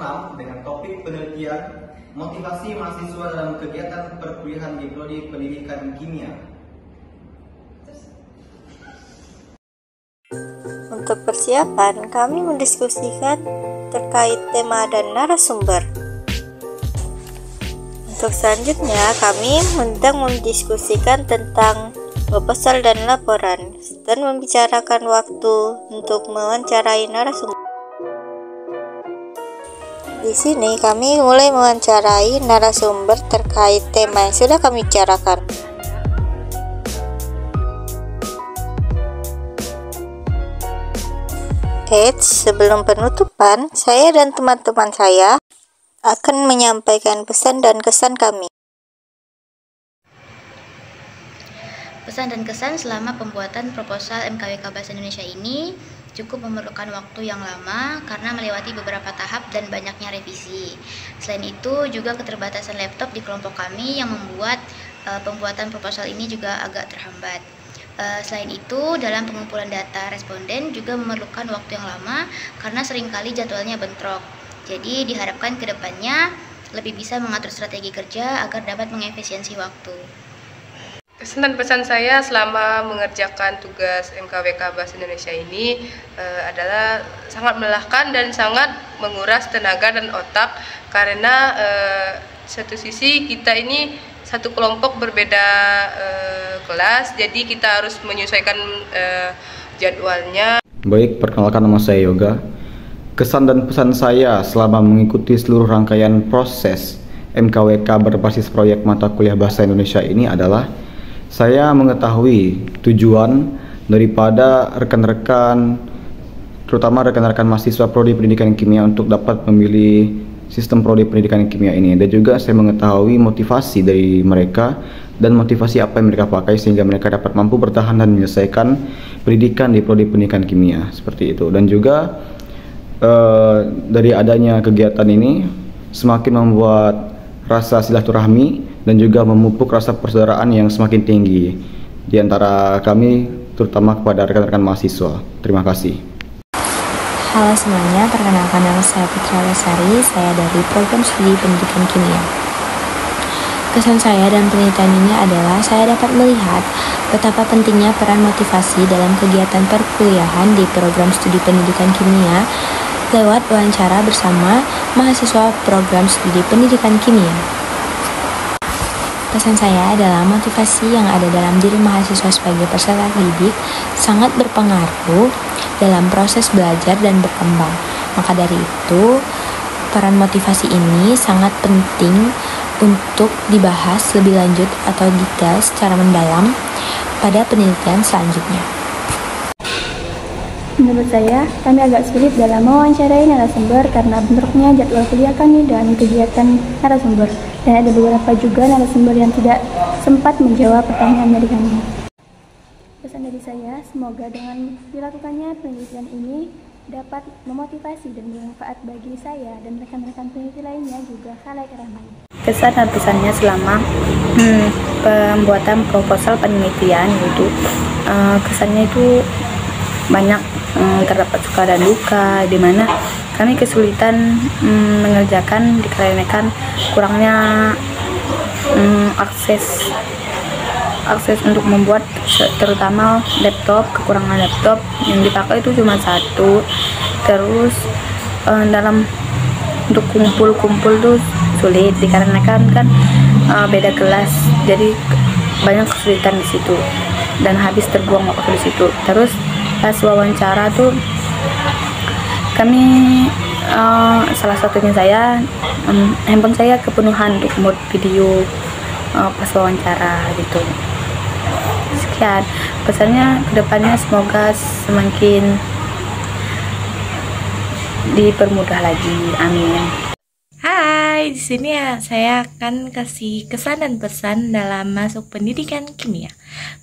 6 dengan topik penelitian motivasi mahasiswa dalam kegiatan perkuliahan di Prodi Pendidikan Kimia. Untuk persiapan, kami mendiskusikan terkait tema dan narasumber. Untuk selanjutnya, kami sedang mendiskusikan tentang proposal dan laporan, dan membicarakan waktu untuk mewawancarai narasumber. Di sini kami mulai mewawancarai narasumber terkait tema yang sudah kami bicarakan. Sebelum penutupan, saya dan teman-teman saya akan menyampaikan pesan dan kesan kami. Pesan dan kesan selama pembuatan proposal MKWK Bahasa Indonesia ini cukup memerlukan waktu yang lama karena melewati beberapa tahap dan banyaknya revisi. Selain itu juga keterbatasan laptop di kelompok kami yang membuat pembuatan proposal ini juga agak terhambat. Selain itu, dalam pengumpulan data responden juga memerlukan waktu yang lama karena seringkali jadwalnya bentrok. Jadi diharapkan ke depannya lebih bisa mengatur strategi kerja agar dapat mengefisiensi waktu. Kesan dan pesan saya selama mengerjakan tugas MKWK Bahasa Indonesia ini adalah sangat melelahkan dan sangat menguras tenaga dan otak karena satu sisi kita ini satu kelompok berbeda kelas, jadi kita harus menyesuaikan jadwalnya. Baik, perkenalkan nama saya Yoga. Kesan dan pesan saya selama mengikuti seluruh rangkaian proses MKWK berbasis proyek mata kuliah Bahasa Indonesia ini adalah saya mengetahui tujuan daripada rekan-rekan, terutama rekan-rekan mahasiswa Prodi Pendidikan Kimia untuk dapat memilih sistem Prodi Pendidikan Kimia ini, dan juga saya mengetahui motivasi dari mereka dan motivasi apa yang mereka pakai sehingga mereka dapat mampu bertahan dan menyelesaikan pendidikan di Prodi Pendidikan Kimia seperti itu. Dan juga dari adanya kegiatan ini semakin membuat rasa silaturahmi dan juga memupuk rasa persaudaraan yang semakin tinggi di antara kami, terutama kepada rekan-rekan mahasiswa. Terima kasih. Halo semuanya, perkenalkan nama saya Putra Lesari, saya dari Program Studi Pendidikan Kimia. Kesan saya dalam penelitian ini adalah saya dapat melihat betapa pentingnya peran motivasi dalam kegiatan perkuliahan di Program Studi Pendidikan Kimia lewat wawancara bersama mahasiswa Program Studi Pendidikan Kimia. Pesan saya adalah motivasi yang ada dalam diri mahasiswa sebagai peserta didik sangat berpengaruh dalam proses belajar dan berkembang. Maka dari itu, peran motivasi ini sangat penting untuk dibahas lebih lanjut atau detail secara mendalam pada penelitian selanjutnya. Menurut saya, kami agak sulit dalam mewawancarai narasumber karena bentroknya jadwal kuliah kami dan kegiatan narasumber. Dan ada beberapa juga narasumber yang tidak sempat menjawab pertanyaan dari kami. Pesan dari saya, semoga dengan dilakukannya penelitian ini dapat memotivasi dan bermanfaat bagi saya dan rekan-rekan peneliti lainnya juga khalayak ramai. Kesan dan pesannya selama pembuatan proposal penelitian itu kesannya itu banyak, terdapat suka dan duka, di mana kami kesulitan mengerjakan dikarenakan kurangnya akses untuk membuat, terutama laptop, kekurangan laptop yang dipakai itu cuma satu. Terus dalam untuk kumpul tuh sulit dikarenakan kan beda kelas, jadi banyak kesulitan di situ dan habis terbuang waktu di situ. Terus pas wawancara tuh kami salah satunya saya handphone saya kepenuhan untuk mode video pas wawancara gitu. Sekian pesannya, kedepannya semoga semakin dipermudah lagi, amin. Hai, di sini ya saya akan kasih kesan dan pesan dalam masuk pendidikan kimia.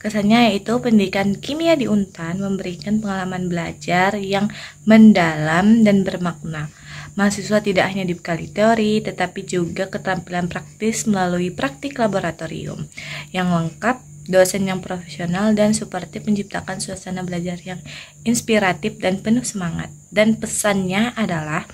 Kesannya yaitu pendidikan kimia di Untan memberikan pengalaman belajar yang mendalam dan bermakna. Mahasiswa tidak hanya dibekali teori, tetapi juga keterampilan praktis melalui praktik laboratorium yang lengkap, dosen yang profesional dan suportif menciptakan suasana belajar yang inspiratif dan penuh semangat. Dan pesannya adalah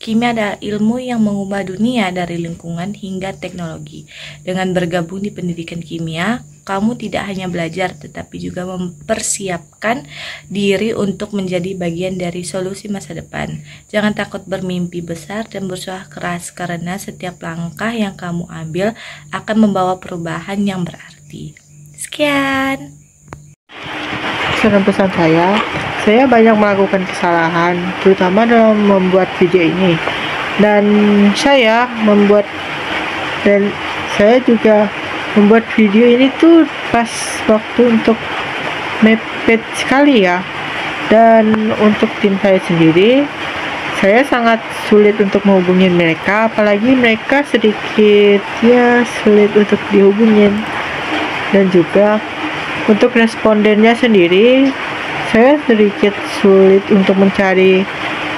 Kimia adalah ilmu yang mengubah dunia dari lingkungan hingga teknologi. Dengan bergabung di pendidikan kimia, kamu tidak hanya belajar tetapi juga mempersiapkan diri untuk menjadi bagian dari solusi masa depan. Jangan takut bermimpi besar dan berusaha keras karena setiap langkah yang kamu ambil akan membawa perubahan yang berarti. Sekian. Pesan saya banyak melakukan kesalahan, terutama dalam membuat video ini. Dan saya juga membuat video ini tuh pas waktu untuk mepet sekali ya. Dan untuk tim saya sendiri, saya sangat sulit untuk menghubungi mereka, apalagi mereka sedikit sulit untuk dihubungin. Dan juga untuk respondennya sendiri, saya sedikit sulit untuk mencari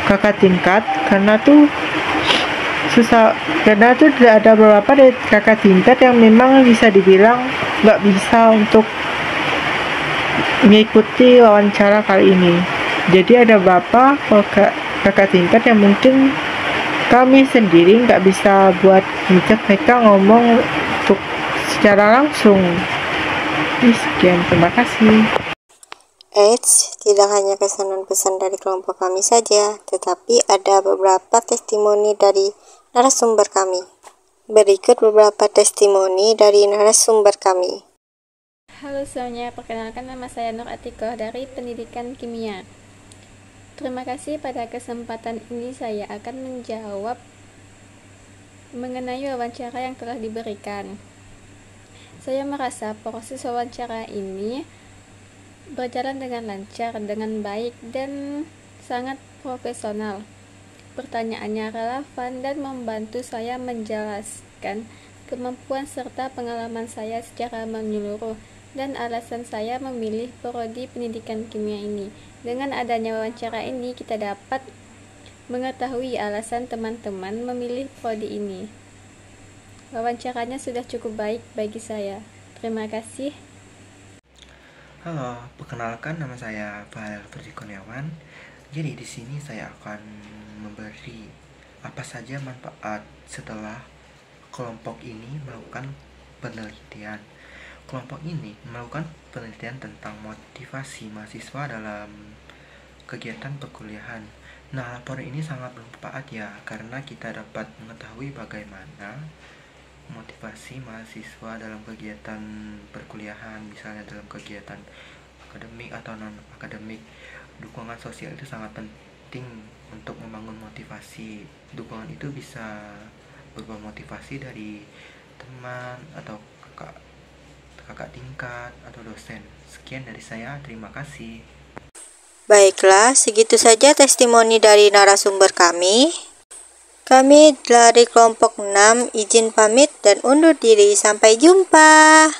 kakak tingkat karena tuh susah, karena tuh ada beberapa dari kakak tingkat yang memang bisa dibilang nggak bisa untuk mengikuti wawancara kali ini. Jadi ada beberapa kakak tingkat yang mungkin kami sendiri nggak bisa buat ngecek mereka ngomong untuk secara langsung. Sekian, terima kasih. Eits, tidak hanya kesan dan pesan dari kelompok kami saja, tetapi ada beberapa testimoni dari narasumber kami. Berikut beberapa testimoni dari narasumber kami. Halo semuanya, perkenalkan nama saya Nur Atikoh dari Pendidikan Kimia. Terima kasih pada kesempatan ini saya akan menjawab mengenai wawancara yang telah diberikan. Saya merasa proses wawancara ini berjalan dengan lancar, dengan baik, dan sangat profesional. Pertanyaannya relevan dan membantu saya menjelaskan kemampuan serta pengalaman saya secara menyeluruh dan alasan saya memilih prodi pendidikan kimia ini. Dengan adanya wawancara ini, kita dapat mengetahui alasan teman-teman memilih prodi ini. Wawancaranya sudah cukup baik bagi saya. Terima kasih. Halo, perkenalkan nama saya Fahel Furzi Kurniawan. Jadi di sini saya akan memberi apa saja manfaat setelah kelompok ini melakukan penelitian. Kelompok ini melakukan penelitian tentang motivasi mahasiswa dalam kegiatan perkuliahan. Nah, laporan ini sangat bermanfaat ya, karena kita dapat mengetahui bagaimana motivasi mahasiswa dalam kegiatan perkuliahan, misalnya dalam kegiatan akademik atau non-akademik. Dukungan sosial itu sangat penting untuk membangun motivasi. Dukungan itu bisa berupa motivasi dari teman atau kakak tingkat atau dosen. Sekian dari saya, terima kasih. Baiklah, segitu saja testimoni dari narasumber kami. Kami dari kelompok 6 izin pamit dan undur diri. Sampai jumpa.